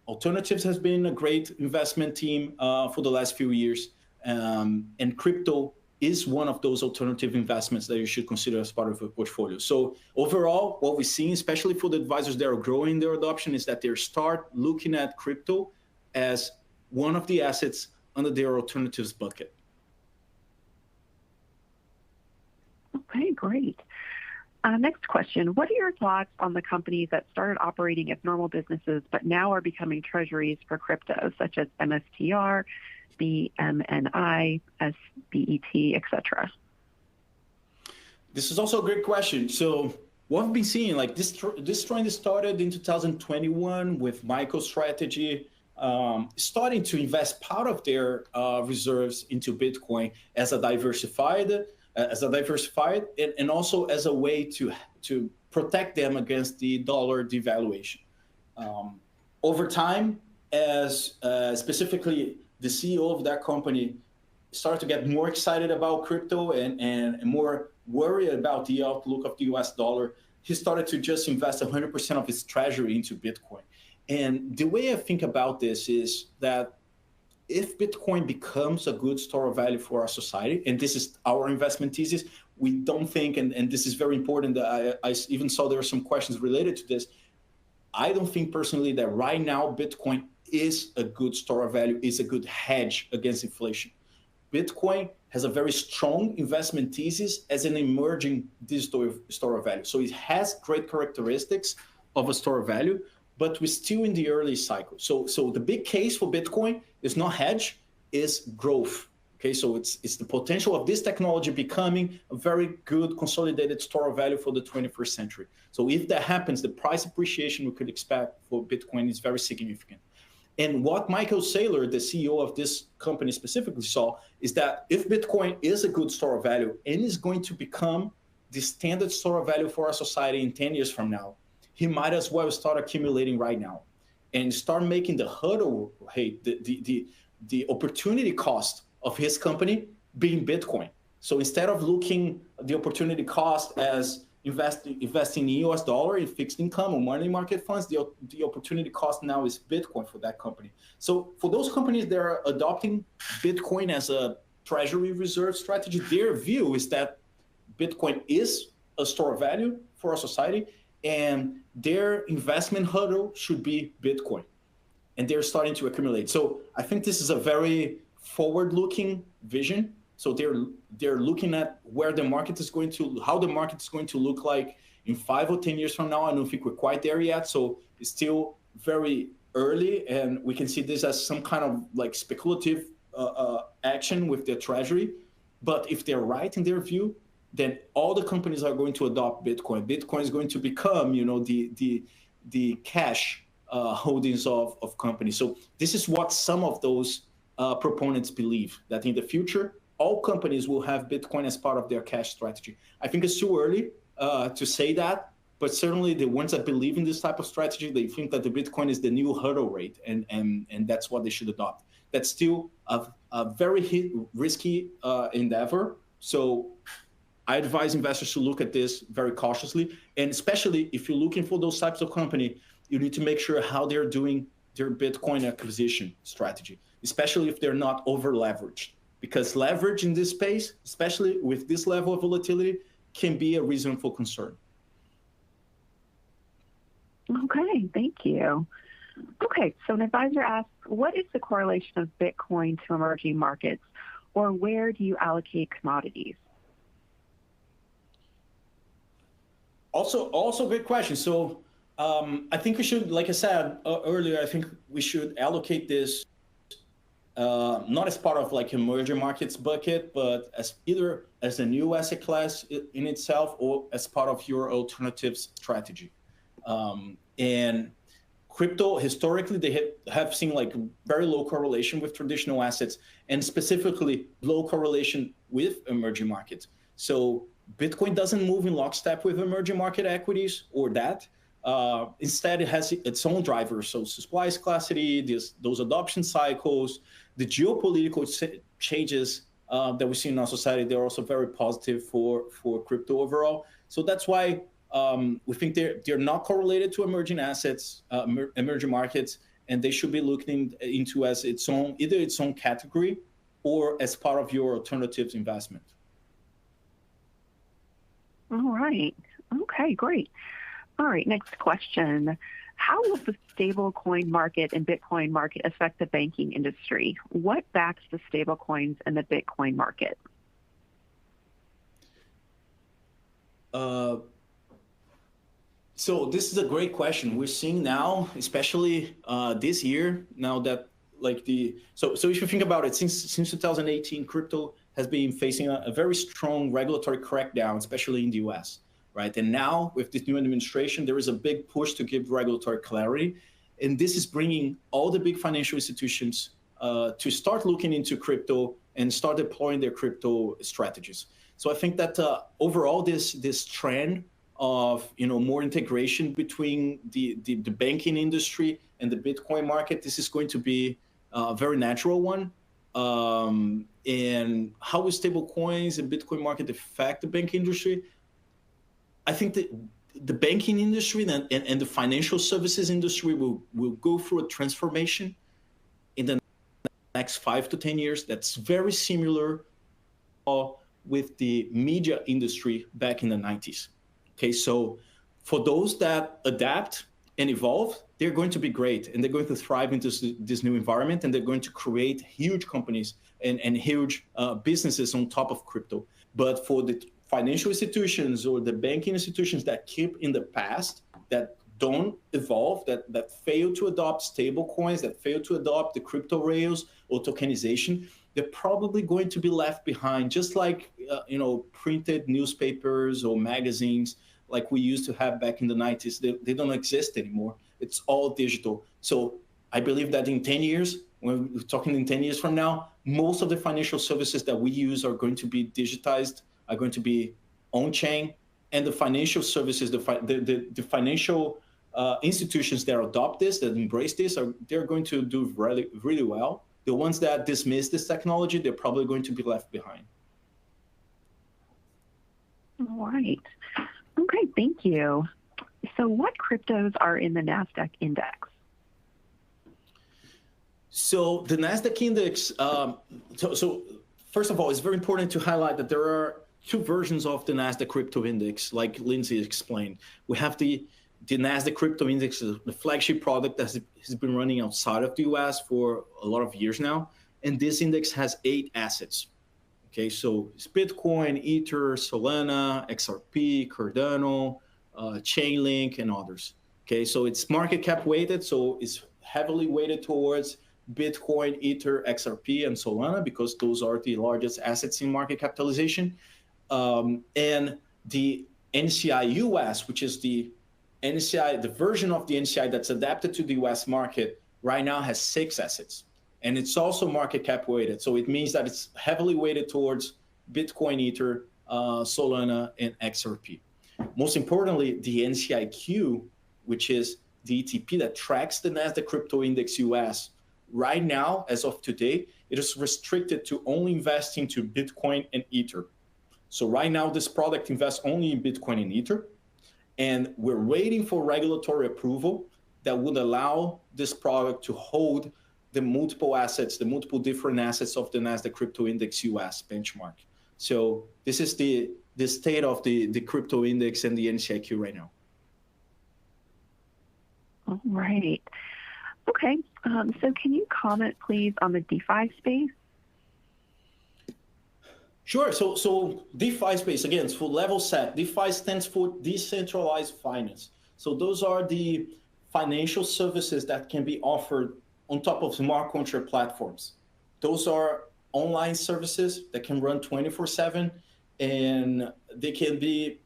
alternatives has been a great investment team for the last few years, and crypto is one of those alternative investments that you should consider as part of a portfolio. So overall, what we're seeing, especially for the advisors that are growing their adoption, is that they start looking at crypto as one of the assets under their alternatives bucket. Okay, great. Next question. What are your thoughts on the companies that started operating as normal businesses but now are becoming treasuries for crypto, such as MSTR, BMNI, SBET, etc.? This is also a great question. So what we've been seeing, like this trend started in 2021 with MicroStrategy starting to invest part of their reserves into Bitcoin as a diversified, and also as a way to protect them against the dollar devaluation. Over time, as specifically the CEO of that company started to get more excited about crypto and more worried about the outlook of the US dollar, he started to just invest 100% of his treasury into Bitcoin. And the way I think about this is that if Bitcoin becomes a good store of value for our society, and this is our investment thesis, we don't think, and this is very important, that I even saw there were some questions related to this. I don't think personally that right now Bitcoin is a good store of value, is a good hedge against inflation. Bitcoin has a very strong investment thesis as an emerging digital store of value. So it has great characteristics of a store of value, but we're still in the early cycle. So the big case for Bitcoin is not hedge, is growth. Okay, so it's the potential of this technology becoming a very good consolidated store of value for the 21st century. So if that happens, the price appreciation we could expect for Bitcoin is very significant. And what Michael Saylor, the CEO of this company specifically, saw is that if Bitcoin is a good store of value and is going to become the standard store of value for our society in 10 years from now, he might as well start accumulating right now and start making the hurdle rate, the opportunity cost of his company being Bitcoin. So instead of looking at the opportunity cost as investing in US dollar in fixed income or money market funds, the opportunity cost now is Bitcoin for that company. So for those companies that are adopting Bitcoin as a treasury reserve strategy, their view is that Bitcoin is a store of value for our society, and their investment hurdle should be Bitcoin. And they're starting to accumulate. So I think this is a very forward-looking vision. So they're looking at where the market is going to, how the market is going to look like in 5 or 10 years from now. I don't think we're quite there yet. So it's still very early, and we can see this as some kind of like speculative action with their treasury. But if they're right in their view, then all the companies are going to adopt Bitcoin. Bitcoin is going to become, the cash holdings of companies. So this is what some of those proponents believe, that in the future, all companies will have Bitcoin as part of their cash strategy. I think it's too early to say that, but certainly the ones that believe in this type of strategy, they think that the Bitcoin is the new hurdle rate, and that's what they should adopt. That's still a very risky endeavor. So I advise investors to look at this very cautiously, and especially if you're looking for those types of company, you need to make sure how they're doing their Bitcoin acquisition strategy, especially if they're not over leveraged. Because leverage in this space, especially with this level of volatility, can be a reason for concern. Okay, thank you. Okay, so an advisor asks, what is the correlation of Bitcoin to emerging markets, or where do you allocate commodities? Also good question. So I think we should, like I said earlier, I think we should allocate this not as part of like emerging markets bucket, but as either as a new asset class in itself or as part of your alternatives strategy. And crypto, historically, they have seen like very low correlation with traditional assets, and specifically low correlation with emerging markets. So Bitcoin doesn't move in lockstep with emerging market equities or that. Instead, it has its own drivers. So supply scarcity, those adoption cycles, the geopolitical changes that we see in our society, they're also very positive for crypto overall. So that's why we think they're not correlated to emerging assets, emerging markets, and they should be looking into as its own, either its own category or as part of your alternatives investment. All right. Okay, great. All right, next question. How will the stablecoin market and Bitcoin market affect the banking industry? What backs the stablecoins and the Bitcoin market? So this is a great question. We're seeing now, especially this year, now that like so if you think about it, since 2018, crypto has been facing a very strong regulatory crackdown, especially in the US, right? And now with this new administration, there is a big push to give regulatory clarity. And this is bringing all the big financial institutions to start looking into crypto and start deploying their crypto strategies. So I think that overall, this trend of more integration between the banking industry and the Bitcoin market, this is going to be a very natural one. And how will stablecoins and Bitcoin market affect the banking industry? I think that the banking industry and the financial services industry will go through a transformation in the next 5 to 10 years that's very similar with the media industry back in the 90s. Okay, so for those that adapt and evolve, they're going to be great, and they're going to thrive into this new environment, and they're going to create huge companies and huge businesses on top of crypto. But for the financial institutions or the banking institutions that keep in the past, that don't evolve, that fail to adopt stable coins, that fail to adopt the crypto rails or tokenization, they're probably going to be left behind, just like printed newspapers or magazines like we used to have back in the 90s. They don't exist anymore. It's all digital. So I believe that in 10 years, when we're talking in 10 years from now, most of the financial services that we use are going to be digitized, are going to be on-chain, and the financial services, the financial institutions that adopt this, that embrace this, they're going to do really, really well. The ones that dismiss this technology, they're probably going to be left behind. All right. Okay, thank you. So what cryptos are in the Nasdaq Index? So the Nasdaq Index, so first of all, it's very important to highlight that there are two versions of the Nasdaq Crypto Index, like Lindsay explained. We have the Nasdaq Crypto Index, the flagship product that has been running outside of the US for a lot of years now. And this index has 8 assets. Okay, so it's Bitcoin, Ether, Solana, XRP, Cardano, Chainlink, and others. Okay, so it's market cap weighted, so it's heavily weighted towards Bitcoin, Ether, XRP, and Solana, because those are the largest assets in market capitalization. And the NCI US, which is the version of the NCI that's adapted to the US market, right now has 6 assets. And it's also market cap weighted. So it means that it's heavily weighted towards Bitcoin, Ether, Solana, and XRP. Most importantly, the NCIQ, which is the ETP that tracks the Nasdaq Crypto Index US, right now, as of today, it is restricted to only investing to Bitcoin and Ether. So right now, this product invests only in Bitcoin and Ether. And we're waiting for regulatory approval that would allow this product to hold the multiple assets, the multiple different assets of the Nasdaq Crypto Index US benchmark. So this is the state of the crypto index and the NCIQ right now. All right. Okay. So can you comment, please, on the DeFi space? Sure. So DeFi space, again, for level set, DeFi stands for decentralized finance. So those are the financial services that can be offered on top of smart contract platforms. Those are online services that can run 24/7, and they can be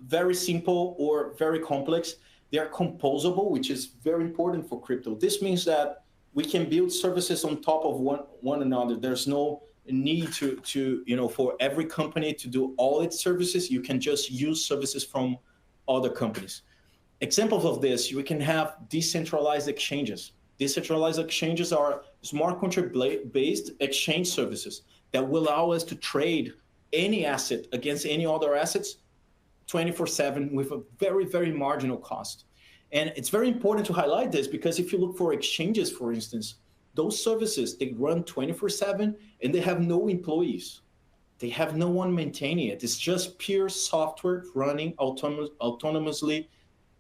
very simple or very complex. They are composable, which is very important for crypto. This means that we can build services on top of one another. There's no need to for every company to do all its services. You can just use services from other companies. Examples of this, we can have decentralized exchanges. Decentralized exchanges are smart contract-based exchange services that will allow us to trade any asset against any other assets 24/7 with a very, very marginal cost. And it's very important to highlight this because if you look for exchanges, for instance, those services, they run 24/7 and they have no employees. They have no one maintaining it. It's just pure software running autonomously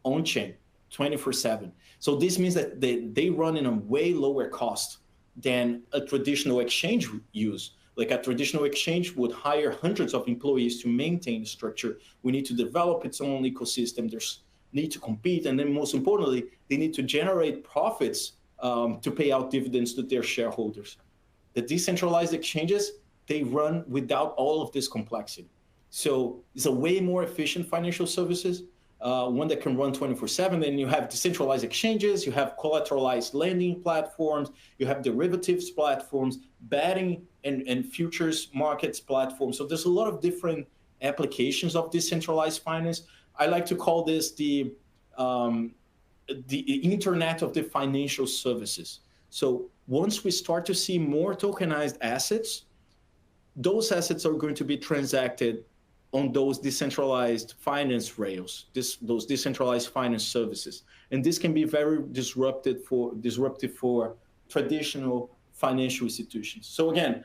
on-chain 24/7. So this means that they run in a way lower cost than a traditional exchange use. Like a traditional exchange would hire hundreds of employees to maintain the structure. We need to develop its own ecosystem. There's need to compete. And then most importantly, they need to generate profits to pay out dividends to their shareholders. The decentralized exchanges, they run without all of this complexity. So it's a way more efficient financial services. one that can run 24/7. Then you have decentralized exchanges, you have collateralized lending platforms, you have derivatives platforms, betting and futures markets platforms. So there's a lot of different applications of decentralized finance. I like to call this the internet of the financial services. So once we start to see more tokenized assets, those assets are going to be transacted on those decentralized finance rails, those decentralized finance services. And this can be very disruptive for traditional financial institutions. So again,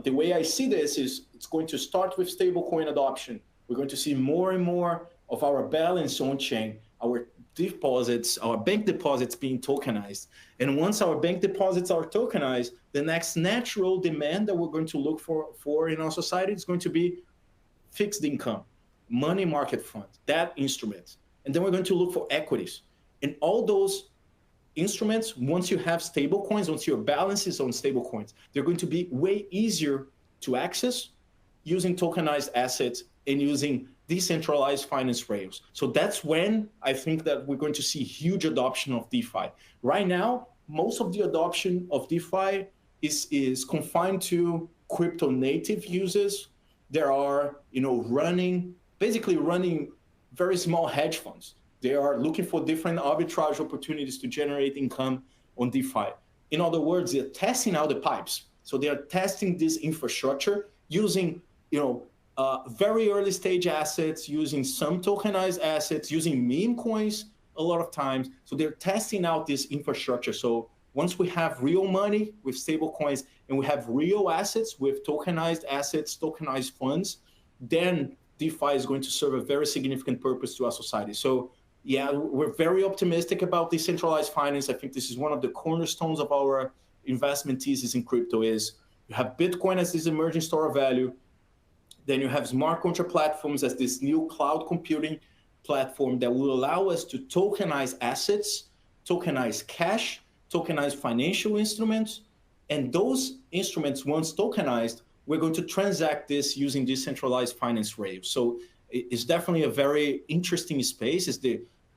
the way I see this is it's going to start with stablecoin adoption. We're going to see more and more of our balance on chain, our deposits, our bank deposits being tokenized. And once our bank deposits are tokenized, the next natural demand that we're going to look for in our society is going to be fixed income, money market funds, that instrument. And then we're going to look for equities. And all those instruments, once you have stable coins, once your balance is on stable coins, they're going to be way easier to access using tokenized assets and using decentralized finance rails. So that's when I think that we're going to see huge adoption of DeFi. Right now, most of the adoption of DeFi is confined to crypto native users. There are, basically running very small hedge funds. They are looking for different arbitrage opportunities to generate income on DeFi. In other words, they're testing out the pipes. So they are testing this infrastructure using, very early stage assets, using some tokenized assets, using meme coins a lot of times. So they're testing out this infrastructure. So once we have real money with stable coins and we have real assets with tokenized assets, tokenized funds, then DeFi is going to serve a very significant purpose to our society. So yeah, we're very optimistic about decentralized finance. I think this is one of the cornerstones of our investment thesis in crypto is you have Bitcoin as this emerging store of value. Then you have smart contract platforms as this new cloud computing platform that will allow us to tokenize assets, tokenize cash, tokenize financial instruments. And those instruments, once tokenized, we're going to transact this using decentralized finance rails. So it's definitely a very interesting space.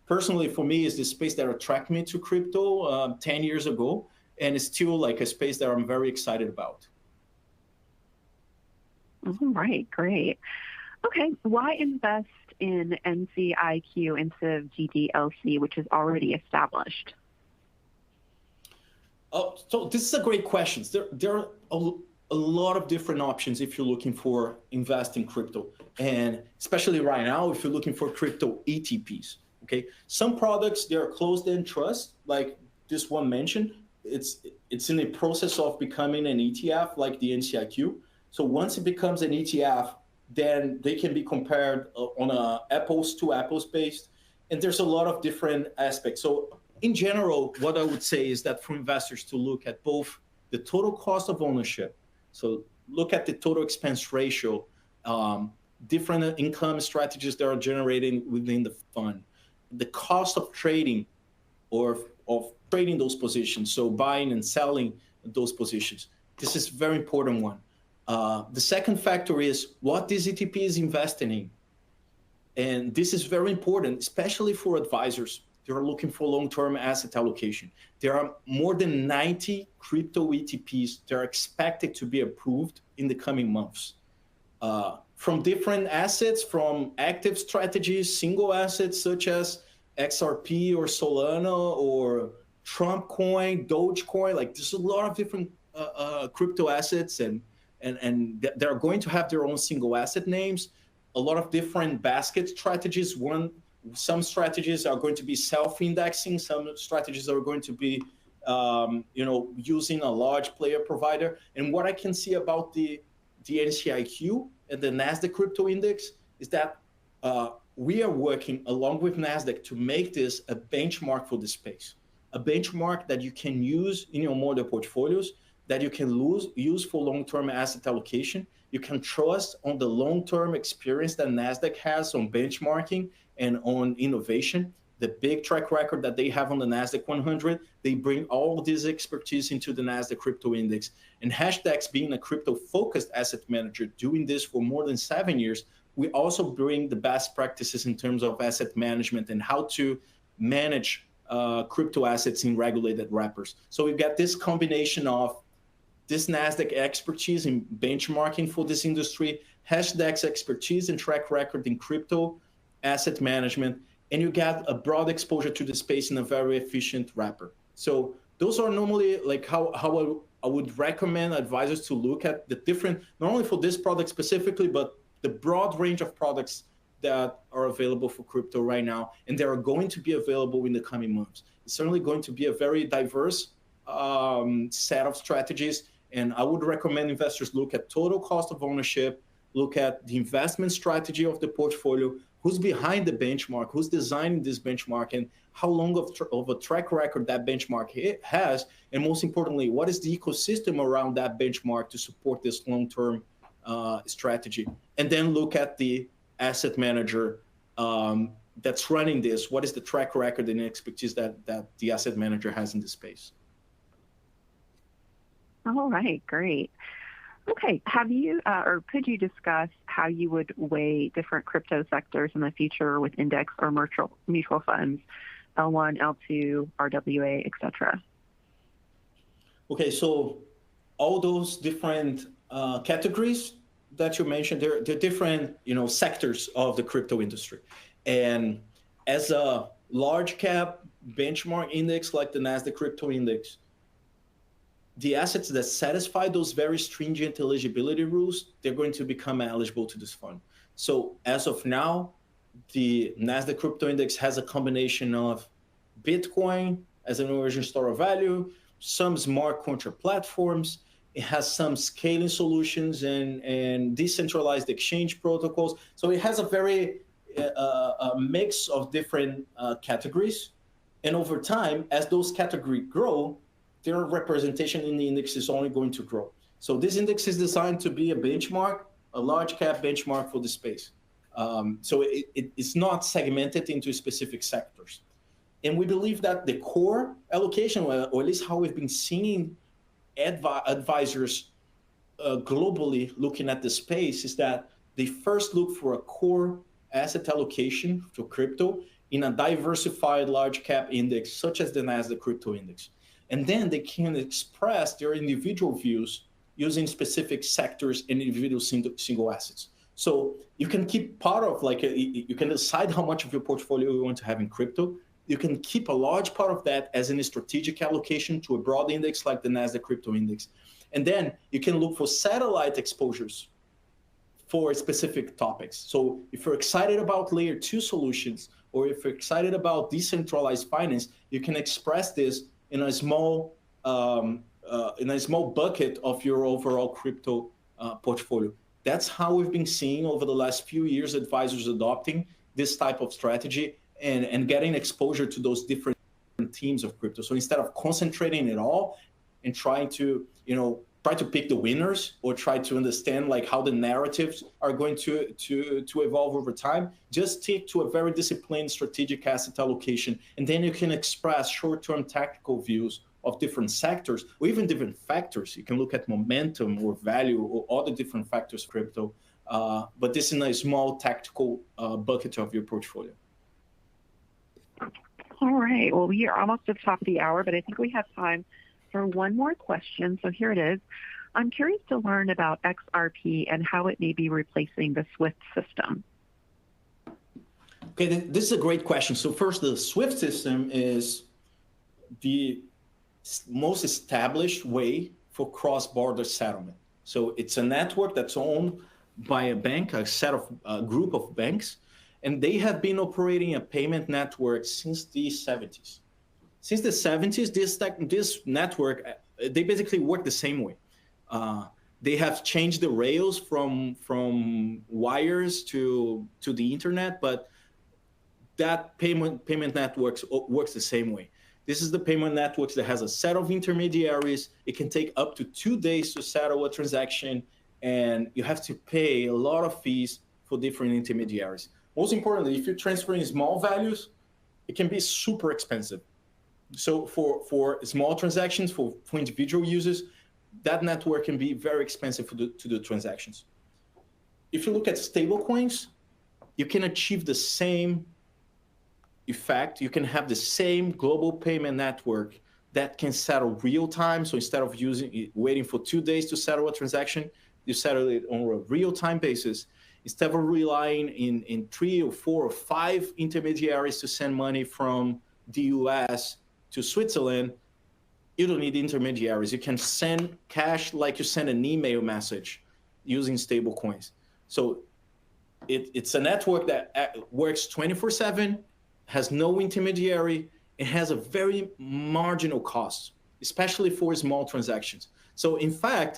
Personally, for me, is the space that attracted me to crypto 10 years ago. And it's still like a space that I'm very excited about. All right, great. Okay, why invest in NCIQ instead of GDLC, which is already established? Oh, so this is a great question. There are a lot of different options if you're looking for investing crypto, and especially right now if you're looking for crypto ETPs. Okay, some products they are closed-end trust, like this one mentioned. It's in the process of becoming an ETF, like the NCIQ. So once it becomes an ETF, then they can be compared on a apples to apples based, and there's a lot of different aspects. So in general, what I would say is that for investors to look at both the total cost of ownership, so look at the total expense ratio, different income strategies that are generating within the fund, the cost of trading or of trading those positions, so buying and selling those positions. This is a very important one. The second factor is what this ETP is investing in. And this is very important, especially for advisors. They're looking for long-term asset allocation. There are more than 90 crypto ETPs that are expected to be approved in the coming months. From different assets, from active strategies, single assets such as XRP or Solana or Trump coin, Dogecoin, like there's a lot of different crypto assets and they're going to have their own single asset names, a lot of different basket strategies. Some strategies are going to be self-indexing. Some strategies are going to be, using a large player provider. And what I can see about the NCIQ and the Nasdaq Crypto Index is that we are working along with Nasdaq to make this a benchmark for the space, a benchmark that you can use in your model portfolios, that you can use for long-term asset allocation. You can trust on the long-term experience that Nasdaq has on benchmarking and on innovation, the big track record that they have on the Nasdaq 100. They bring all this expertise into the Nasdaq Crypto Index. And Hashdex, being a crypto-focused asset manager, doing this for more than 7 years, we also bring the best practices in terms of asset management and how to manage crypto assets in regulated wrappers. So we've got this combination of this Nasdaq expertise in benchmarking for this industry, Hashdex expertise and track record in crypto asset management, and you get a broad exposure to the space in a very efficient wrapper. So those are normally like how I would recommend advisors to look at the different, not only for this product specifically, but the broad range of products that are available for crypto right now, and they are going to be available in the coming months. It's certainly going to be a very diverse set of strategies, and I would recommend investors look at total cost of ownership, look at the investment strategy of the portfolio, who's behind the benchmark, who's designing this benchmark, and how long of a track record that benchmark has, and most importantly, what is the ecosystem around that benchmark to support this long-term strategy. And then look at the asset manager that's running this. What is the track record and expertise that the asset manager has in the space? All right, great. Okay, have you or could you discuss how you would weigh different crypto sectors in the future with index or mutual funds, L1, L2, RWA, et cetera? Okay, so all those different categories that you mentioned, they're different, sectors of the crypto industry. And as a large cap benchmark index like the Nasdaq Crypto Index, the assets that satisfy those very stringent eligibility rules, they're going to become eligible to this fund. So as of now, the Nasdaq Crypto Index has a combination of Bitcoin as an origin store of value, some smart contract platforms. It has some scaling solutions and decentralized exchange protocols. So it has a very a mix of different categories. And over time, as those categories grow, their representation in the index is only going to grow. So this index is designed to be a benchmark, a large cap benchmark for the space. So it's not segmented into specific sectors. And we believe that the core allocation, or at least how we've been seeing advisors globally looking at the space, is that they first look for a core asset allocation to crypto in a diversified large cap index, such as the Nasdaq Crypto Index. And then they can express their individual views using specific sectors and individual single assets. So you can keep part of, you can decide how much of your portfolio you want to have in crypto. You can keep a large part of that as a strategic allocation to a broad index like the Nasdaq Crypto Index. And then you can look for satellite exposures for specific topics. So if you're excited about layer 2 solutions, or if you're excited about decentralized finance, you can express this in a small bucket of your overall crypto portfolio. That's how we've been seeing over the last few years advisors adopting this type of strategy and getting exposure to those different teams of crypto. So instead of concentrating it all and trying to, try to pick the winners or try to understand how the narratives are going to evolve over time, just stick to a very disciplined strategic asset allocation. And then you can express short-term tactical views of different sectors or even different factors. You can look at momentum or value or other different factors of crypto, but this in a small tactical bucket of your portfolio. All right. Well, we are almost at the top of the hour, but I think we have time for one more question. So here it is. I'm curious to learn about XRP and how it may be replacing the SWIFT system. Okay, this is a great question. So first, the SWIFT system is the most established way for cross-border settlement. So it's a network that's owned by a bank, a group of banks, and they have been operating a payment network since the 70s. Since the 70s, this network, they basically work the same way. They have changed the rails from wires to the internet, but that payment network works the same way. This is the payment network that has a set of intermediaries. It can take up to 2 days to settle a transaction, and you have to pay a lot of fees for different intermediaries. Most importantly, if you're transferring small values, it can be super expensive. So for small transactions, for individual users, that network can be very expensive to do transactions. if you look at stablecoins, you can achieve the same effect. You can have the same global payment network that can settle real time. So instead of waiting for 2 days to settle a transaction, you settle it on a real time basis. Instead of relying in 3 or 4 or 5 intermediaries to send money from the US to Switzerland, you don't need intermediaries. You can send cash like you send an email message using stablecoins. So it's a network that works 24/7, has no intermediary, and has a very marginal cost, especially for small transactions. So in fact,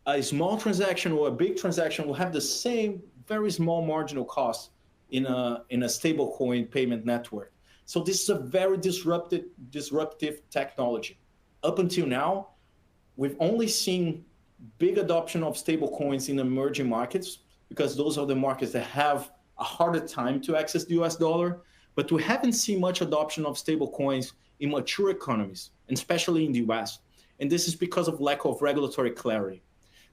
a small transaction or a big transaction will have the same very small marginal cost in a stablecoin payment network. So this is a very disruptive technology. Up until now, we've only seen big adoption of stablecoins in emerging markets because those are the markets that have a harder time to access the US dollar. But we haven't seen much adoption of stablecoins in mature economies, and especially in the US. And this is because of lack of regulatory clarity.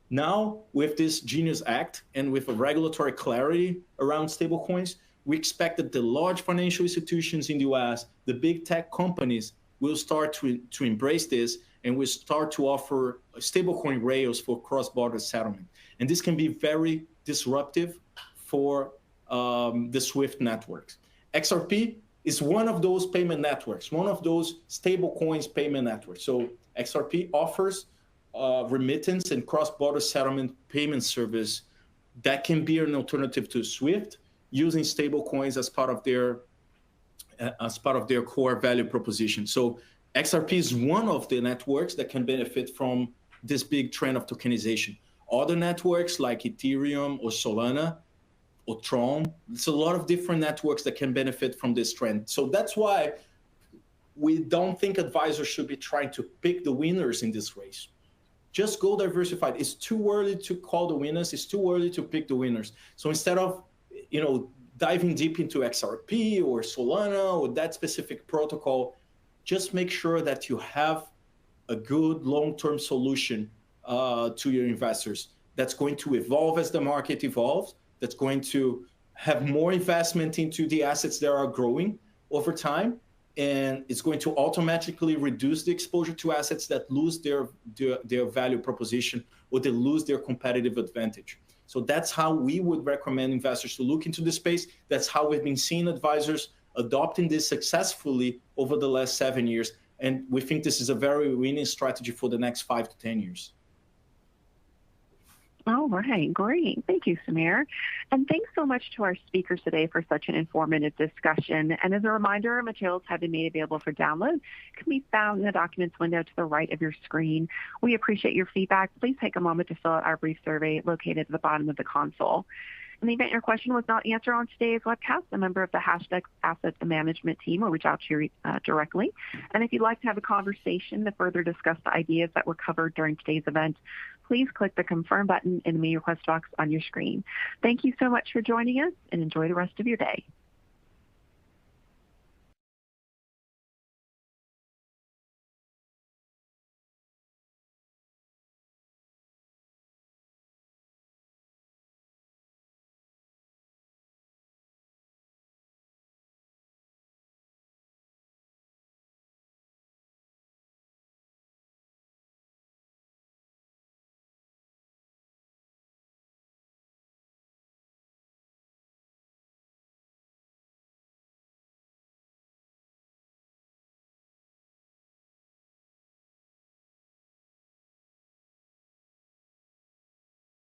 Now, with this Genius Act and with a regulatory clarity around stablecoins, we expect that the large financial institutions in the US, the big tech companies, will start to embrace this and will start to offer stablecoin rails for cross-border settlement. And this can be very disruptive for the SWIFT networks. XRP is one of those payment networks, one of those stablecoins payment networks. So XRP offers remittance and cross-border settlement payment service that can be an alternative to SWIFT, using stablecoins as part of their core value proposition. So XRP is one of the networks that can benefit from this big trend of tokenization. Other networks like Ethereum or Solana or Tron, it's a lot of different networks that can benefit from this trend. So that's why we don't think advisors should be trying to pick the winners in this race. Just go diversified. It's too early to call the winners. It's too early to pick the winners. So instead of, diving deep into XRP or Solana or that specific protocol, just make sure that you have a good long-term solution to your investors that's going to evolve as the market evolves, that's going to have more investment into the assets that are growing over time, and it's going to automatically reduce the exposure to assets that lose their value proposition or they lose their competitive advantage. So that's how we would recommend investors to look into this space. That's how we've been seeing advisors adopting this successfully over the last 7 years. And we think this is a very winning strategy for the next 5 to 10 years. All right, great. Thank you, Samir. And thanks so much to our speakers today for such an informative discussion. And as a reminder, materials have been made available for download. Can be found in the documents window to the right of your screen. We appreciate your feedback. Please take a moment to fill out our brief survey located at the bottom of the console. In the event your question was not answered on today's webcast, a member of the Hashdex Asset Management team will reach out to you directly. And if you'd like to have a conversation to further discuss the ideas that were covered during today's event, please click the confirm button in the meeting request box on your screen. Thank you so much for joining us and enjoy the rest of your day.